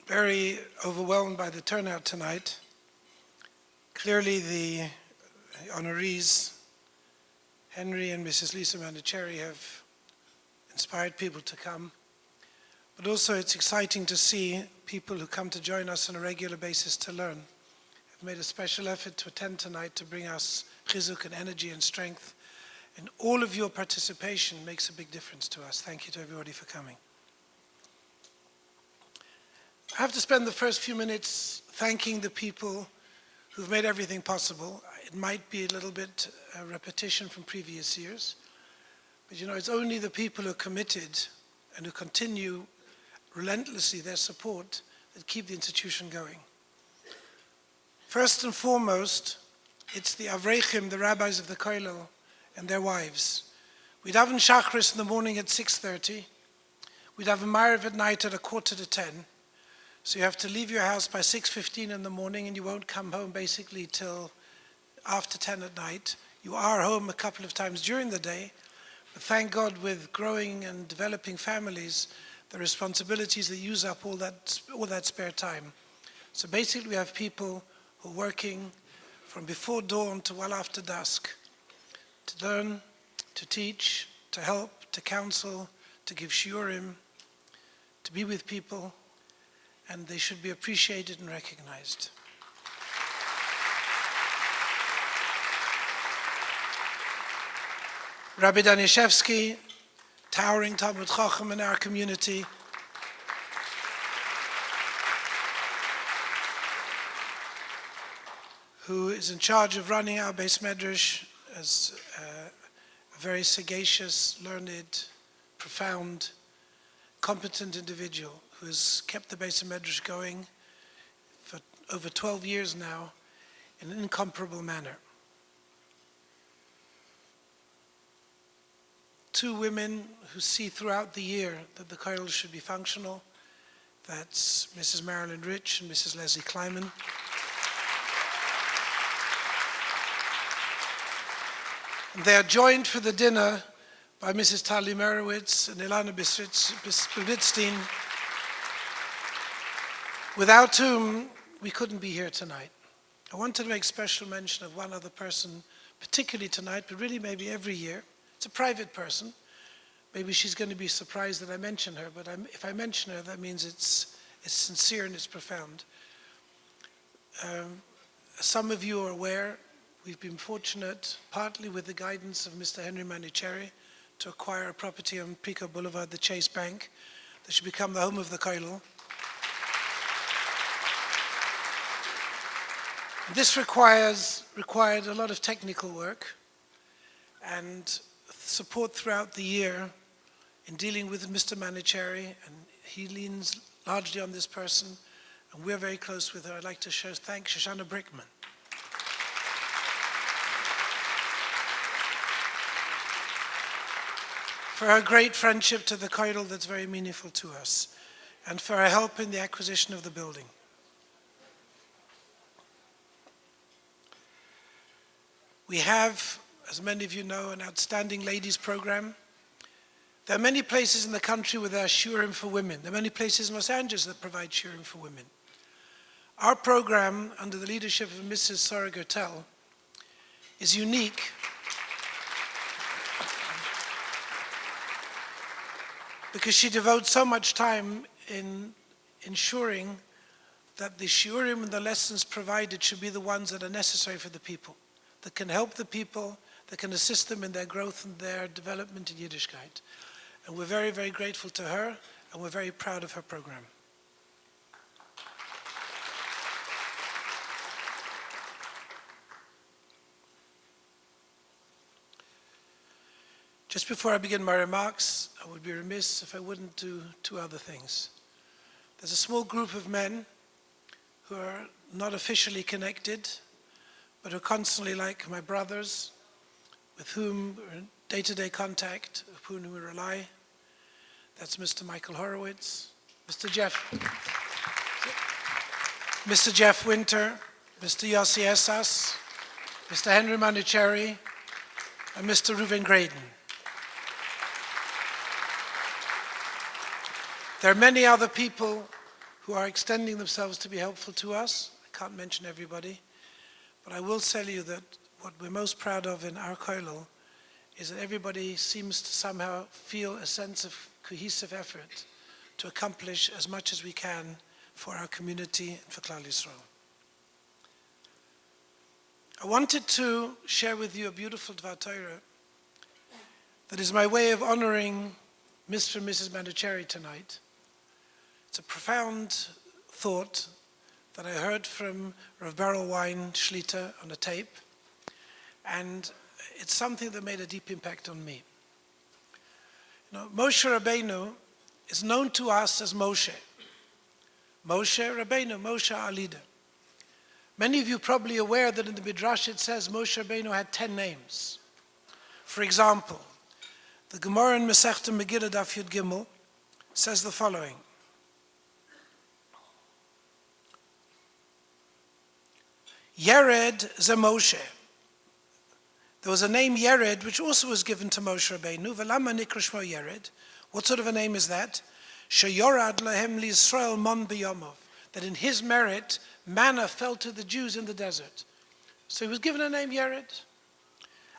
very overwhelmed by the turnout tonight. Clearly the honorees, Henry and Mrs. Lisa Manicherry, have inspired people to come. But also it's exciting to see people who come to join us on a regular basis to learn. Have made a special effort to attend tonight to bring us chizuk and energy and strength. And all of your participation makes a big difference to us. Thank you to everybody for coming. I have to spend the first few minutes thanking the people who've made everything possible. It might be a little bit a repetition from previous years, but it's only the people who are committed and who continue relentlessly their support that keep the institution going. First and foremost, it's the Avrechim, the rabbis of the Kollel, and their wives. We'd have Shachris in the morning at 6:30. We'd have a Ma'ariv at night at 9:45. So you have to leave your house by 6:15 in the morning, and you won't come home basically till after 10 at night. You are home a couple of times during the day, but thank God with growing and developing families, the responsibilities that use up all that spare time. So basically we have people who are working from before dawn to well after dusk to learn, to teach, to help, to counsel, to give shiurim, to be with people, and they should be appreciated and recognized. Rabbi Danishevsky, towering Talmud Chacham in our community, who is in charge of running our Beis Medrash as a very sagacious, learned, profound, competent individual who has kept the Beis Medrash going for over 12 years now in an incomparable manner. Two women who see throughout the year that the Kollel should be functional. That's Mrs. Marilyn Rich and Mrs. Leslie Kleiman. And they are joined for the dinner by Mrs. Tali Merowitz and Ilana Bibitstein, without whom we couldn't be here tonight. I wanted to make special mention of one other person, particularly tonight, but really maybe every year. It's a private person. Maybe she's going to be surprised that I mention her, but if I mention her, that means it's sincere and it's profound. Some of you are aware, we've been fortunate, partly with the guidance of Mr. Henry Manicherry, to acquire a property on Pico Boulevard, the Chase Bank, that should become the home of the Kollel. This required a lot of technical work and support throughout the year in dealing with Mr. Manicherry, and he leans largely on this person, and we're very close with her. I'd like to thank Shoshana Brickman. For her great friendship to the Kollel that's very meaningful to us, and for her help in the acquisition of the building. We have, as many of you know, an outstanding ladies program. There are many places in the country where there are shiurim for women. There are many places in Los Angeles that provide shiurim for women. Our program, under the leadership of Mrs. Sarah Gertel, is unique because she devotes so much time in ensuring that the shiurim and the lessons provided should be the ones that are necessary for the people, that can help the people, that can assist them in their growth and their development in Yiddishkeit. And we're very, very grateful to her, and we're very proud of her program. Just before I begin my remarks, I would be remiss if I wouldn't do two other things. There's a small group of men who are not officially connected, but are constantly like my brothers, with whom we're in day-to-day contact, of whom we rely. That's Mr. Michael Horowitz, Mr. Jeff Winter, Mr. Yossi Essas, Mr. Henry Manicherry, and Mr. Reuven Gradon. There are many other people who are extending themselves to be helpful to us. I can't mention everybody, but I will tell you that what we're most proud of in our Kollel is that everybody seems to somehow feel a sense of cohesive effort to accomplish as much as we can for our community and for Klal Yisrael. I wanted to share with you a beautiful Dvar Torah that is my way of honoring Mr. and Mrs. Manucheri tonight. It's a profound thought that I heard from Rav Beryl Wein Shlita on a tape, and it's something that made a deep impact on me. Moshe Rabbeinu is known to us as Moshe. Moshe Rabbeinu, Moshe our leader. Many of you are probably aware that in the Midrash it says Moshe Rabbeinu had 10 names. For example, the Gemara in Masechta Megillah Daf Yud Gimel says the following. Yered ze Moshe. There was a name Yered which also was given to Moshe Rabbeinu. V'lama nikra shmo Yered. What sort of a name is that? Sheyorad lahem liYisrael mon b'yomov. That in his merit, manna fell to the Jews in the desert. So he was given a name Yered.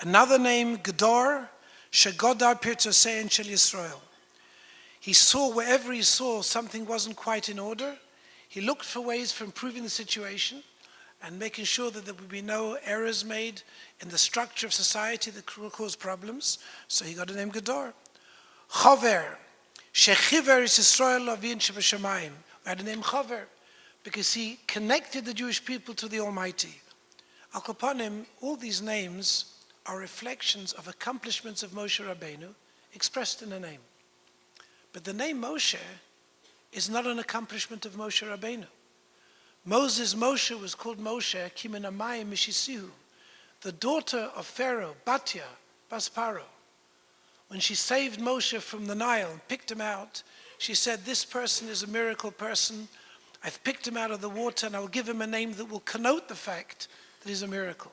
Another name Gradon. Shegodar pirtosein shel Yisrael. He saw wherever he saw something wasn't quite in order. He looked for ways for improving the situation and making sure that there would be no errors made in the structure of society that will cause problems. So he got the name Gradon. Chover, shechiver is Yisrael avin shebashamayim. I had the name Chover because he connected the Jewish people to the Almighty. Al Kapanim, all these names are reflections of accomplishments of Moshe Rabbeinu expressed in a name. But the name Moshe is not an accomplishment of Moshe Rabbeinu. Moshe was called Moshe, Kiminamayim Mishisihu, the daughter of Pharaoh, Batya, Bas Paro. When she saved Moshe from the Nile and picked him out, she said, this person is a miracle person. I've picked him out of the water and I will give him a name that will connote the fact that he's a miracle.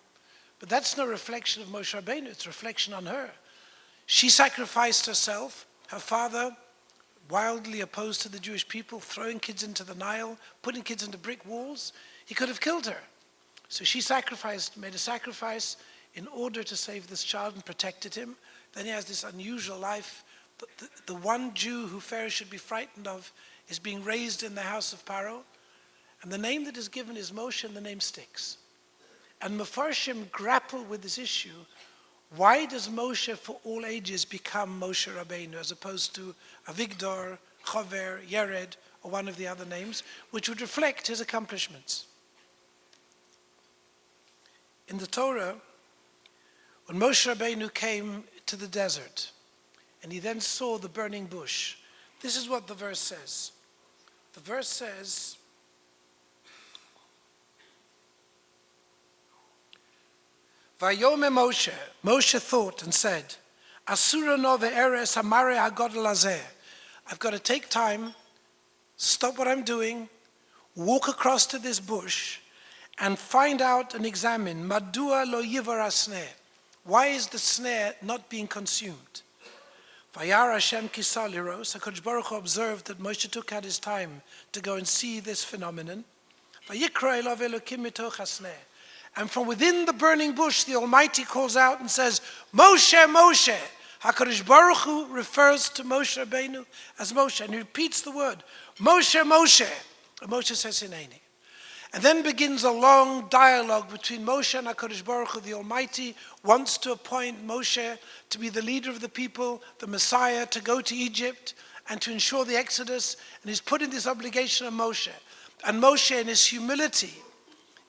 But that's no reflection of Moshe Rabbeinu, it's a reflection on her. She sacrificed herself, her father, wildly opposed to the Jewish people, throwing kids into the Nile, putting kids into brick walls. He could have killed her. So she made a sacrifice in order to save this child and protected him. Then he has this unusual life. The one Jew who Pharaoh should be frightened of is being raised in the house of Pharaoh. And the name that is given is Moshe, and the name sticks. And Mefarshim grapple with this issue. Why does Moshe for all ages become Moshe Rabbeinu as opposed to Avigdor, Chover, Yered, or one of the other names, which would reflect his accomplishments? In the Torah, when Moshe Rabbeinu came to the desert, and he then saw the burning bush, this is what the verse says. The verse says, Vayome Moshe, Moshe thought and said, Asura no ve'eres hamare hagodel hazeh. I've got to take time, stop what I'm doing, walk across to this bush, and find out and examine, Madua lo yivar hasneh. Why is the snare not being consumed? Vayar Hashem kisal liros. HaKadosh Baruch Hu observed that Moshe took out his time to go and see this phenomenon. Vayikra elav Elokim mitoch hasneh. And from within the burning bush, the Almighty calls out and says, Moshe, Moshe. HaKadosh Baruch Hu refers to Moshe Rabbeinu as Moshe, and he repeats the word, Moshe, Moshe. And Moshe says, Hineni. And then begins a long dialogue between Moshe and HaKadosh Baruch Hu. The Almighty wants to appoint Moshe to be the leader of the people, the Messiah, to go to Egypt and to ensure the Exodus. And he's putting this obligation on Moshe. And Moshe, in his humility,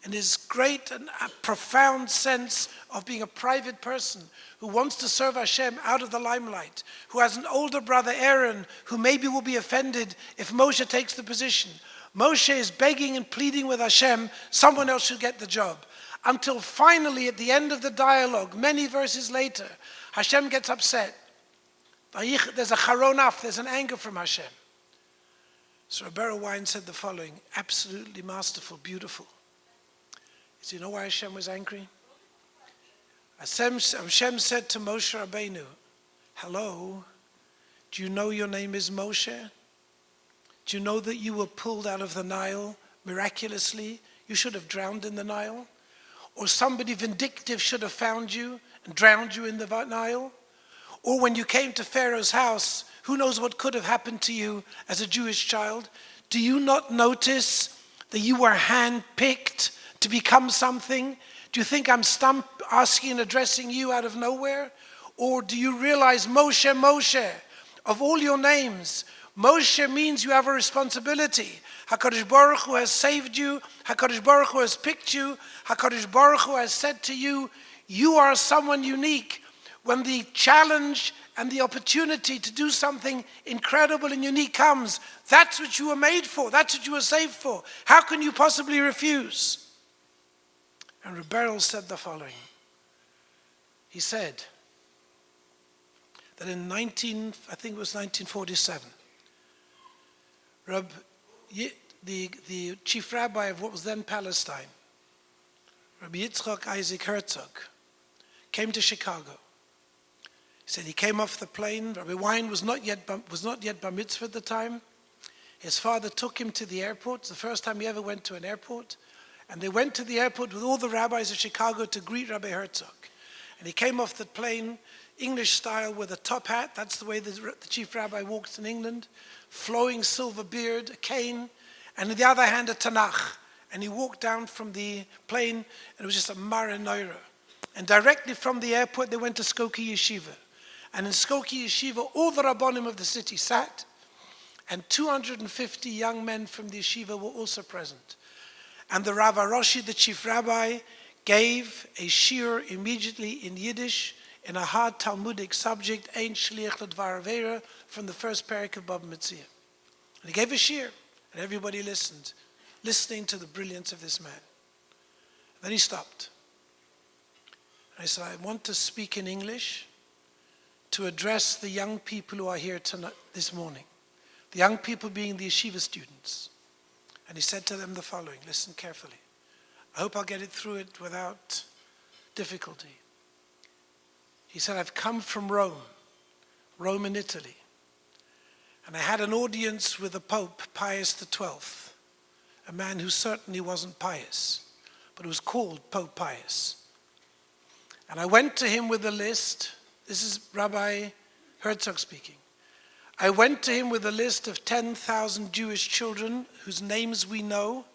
in his great and profound sense of being a private person who wants to serve Hashem out of the limelight, who has an older brother, Aaron, who maybe will be offended if Moshe takes the position. Moshe is begging and pleading with Hashem, someone else should get the job. Until finally, at the end of the dialogue, many verses later, Hashem gets upset. There's a charonaf, there's an anger from Hashem. So Rabbi Boruch said the following, absolutely masterful, beautiful. Do you know why Hashem was angry? Hashem said to Moshe Rabbeinu, hello, do you know your name is Moshe? Do you know that you were pulled out of the Nile miraculously? You should have drowned in the Nile. Or somebody vindictive should have found you and drowned you in the Nile. Or when you came to Pharaoh's house, who knows what could have happened to you as a Jewish child? Do you not notice that you were handpicked to become something? Do you think I'm asking and addressing you out of nowhere? Or do you realize Moshe, Moshe, of all your names, Moshe means you have a responsibility. HaKadosh Baruch Hu has saved you. HaKadosh Baruch Hu has picked you. HaKadosh Baruch Hu has said to you, you are someone unique. When the challenge and the opportunity to do something incredible and unique comes, that's what you were made for. That's what you were saved for. How can you possibly refuse? And Rabbi Boruch said the following. He said that in 1947, the chief rabbi of what was then Palestine, Rabbi Yitzchak Isaac Herzog, came to Chicago. He said he came off the plane. Rabbi Wein was not yet bar mitzvah at the time. His father took him to the airport. It's the first time he ever went to an airport. And they went to the airport with all the rabbis of Chicago to greet Rabbi Herzog. And he came off the plane, English style, with a top hat. That's the way the chief rabbi walks in England. Flowing silver beard, a cane, and in the other hand a Tanakh. And he walked down from the plane, and it was just a maranoira. And directly from the airport, they went to Skokie Yeshiva. And in Skokie Yeshiva, all the rabbonim of the city sat, and 250 young men from the yeshiva were also present. And the Rav Roshi, the chief rabbi, gave a shiur immediately in Yiddish in a hard Talmudic subject, Ein Shliach L'Dvar Avera, from the first parak of Baba Metzia. And he gave a shiur, and everybody listened, listening to the brilliance of this man. And then he stopped. And I said, I want to speak in English to address the young people who are here tonight, this morning. The young people being the yeshiva students. And he said to them the following, listen carefully. I hope I'll get it through it without difficulty. He said, I've come from Rome in Italy. And I had an audience with the Pope, Pius XII, a man who certainly wasn't pious, but was called Pope Pius. And I went to him with a list. This is Rabbi Herzog speaking. I went to him with a list of 10,000 Jewish children whose names we know,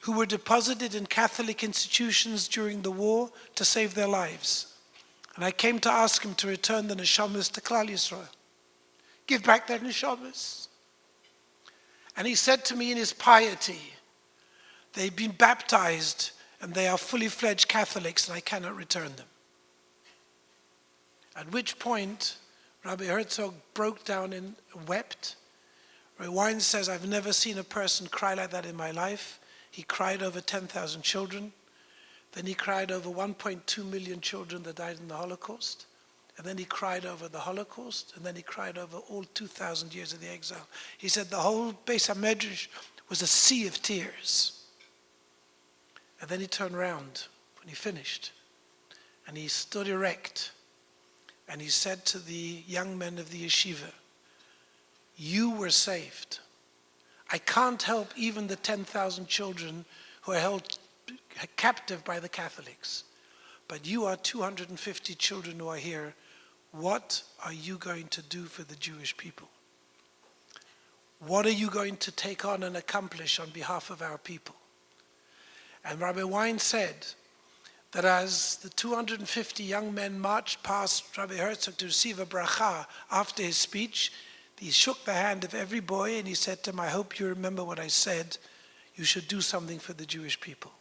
who were deposited in Catholic institutions during the war to save their lives. And I came to ask him to return the neshamas to Klal Yisrael. Give back their neshamas. And he said to me in his piety, they've been baptized and they are fully fledged Catholics and I cannot return them. At which point, Rabbi Herzog broke down and wept. Rabbi Wein says, I've never seen a person cry like that in my life. He cried over 10,000 children. Then he cried over 1.2 million children that died in the Holocaust. And then he cried over the Holocaust. And then he cried over all 2,000 years of the exile. He said the whole Beis HaMedrash was a sea of tears. And then he turned around when he finished. And he stood erect. And he said to the young men of the yeshiva, you were saved. I can't help even the 10,000 children who are held captive by the Catholics. But you are 250 children who are here. What are you going to do for the Jewish people? What are you going to take on and accomplish on behalf of our people? And Rabbi Wein said that as the 250 young men marched past Rabbi Herzog to receive a bracha after his speech, he shook the hand of every boy and he said to him, I hope you remember what I said. You should do something for the Jewish people.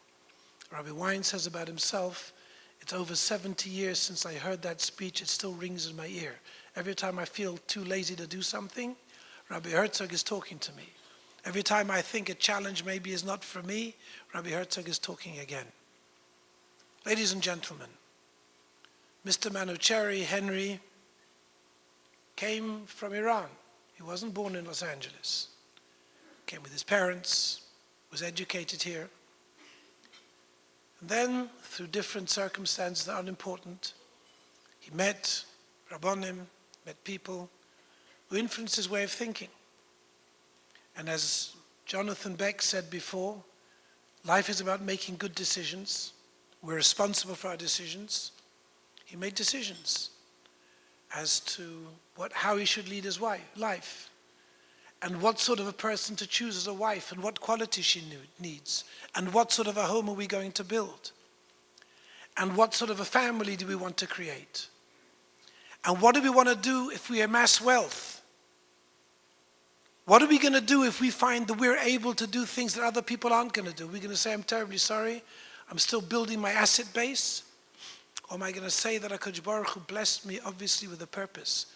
Rabbi Wein says about himself, it's over 70 years since I heard that speech. It still rings in my ear. Every time I feel too lazy to do something, Rabbi Herzog is talking to me. Every time I think a challenge maybe is not for me, Rabbi Herzog is talking again. Ladies and gentlemen, Mr. Manucheri Henry came from Iran. He wasn't born in Los Angeles. Came with his parents, was educated here. And then, through different circumstances that are unimportant, he met Rabbonim, met people who influenced his way of thinking. And as Jonathan Beck said before, life is about making good decisions. We're responsible for our decisions. He made decisions as to how he should lead his life, and what sort of a person to choose as a wife, and what qualities she needs, and what sort of a home are we going to build, and what sort of a family do we want to create, and what do we want to do if we amass wealth? What are we going to do if we find that we're able to do things that other people aren't going to do? Are we going to say, I'm terribly sorry, I'm still building my asset base? Or am I going to say that HaKadosh Baruch Hu blessed me obviously with a purpose?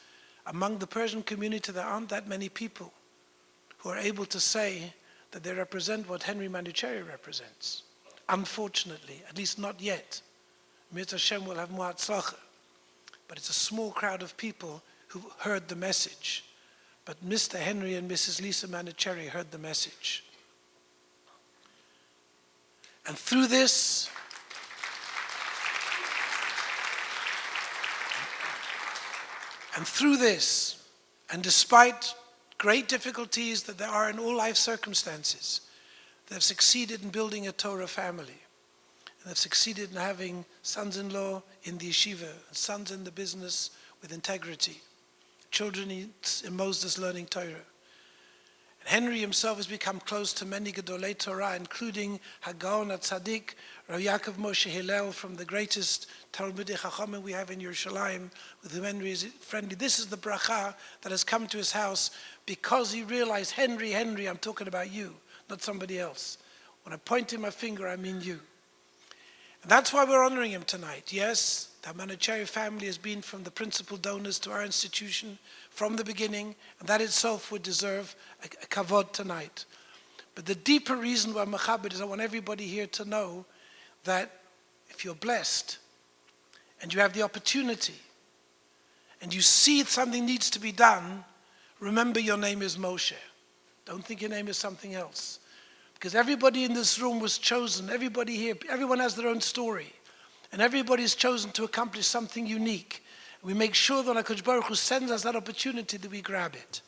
Among the Persian community, there aren't that many people who are able to say that they represent what Henry Manuchehri represents. Unfortunately, at least not yet. Mirz Hashem will have more hatzlacha. But it's a small crowd of people who heard the message. But Mr. Henry and Mrs. Lisa Manuchehri heard the message. And through this, and despite great difficulties that there are in all life circumstances, they've succeeded in building a Torah family. And they've succeeded in having sons-in-law in the yeshiva, sons in the business with integrity, children in Moses learning Torah. And Henry himself has become close to many Gedolei Torah, including Hagaon HaTzadik, Rav Yaakov Moshe Hillel, from the greatest Talmidei Chachamim we have in Yerushalayim, with whom Henry is friendly. This is the bracha that has come to his house because he realized, Henry, I'm talking about you, not somebody else. When I point to my finger, I mean you. And that's why we're honoring him tonight. Yes, the Manuchehri family has been from the principal donors to our institution from the beginning, and that itself would deserve a kavod tonight. But the deeper reason why Mechabed is I want everybody here to know that if you're blessed and you have the opportunity and you see something needs to be done, remember your name is Moshe. Don't think your name is something else. Because everybody in this room was chosen, everybody here, everyone has their own story. And everybody is chosen to accomplish something unique. We make sure that HaKadosh Baruch Hu sends us that opportunity that we grab it.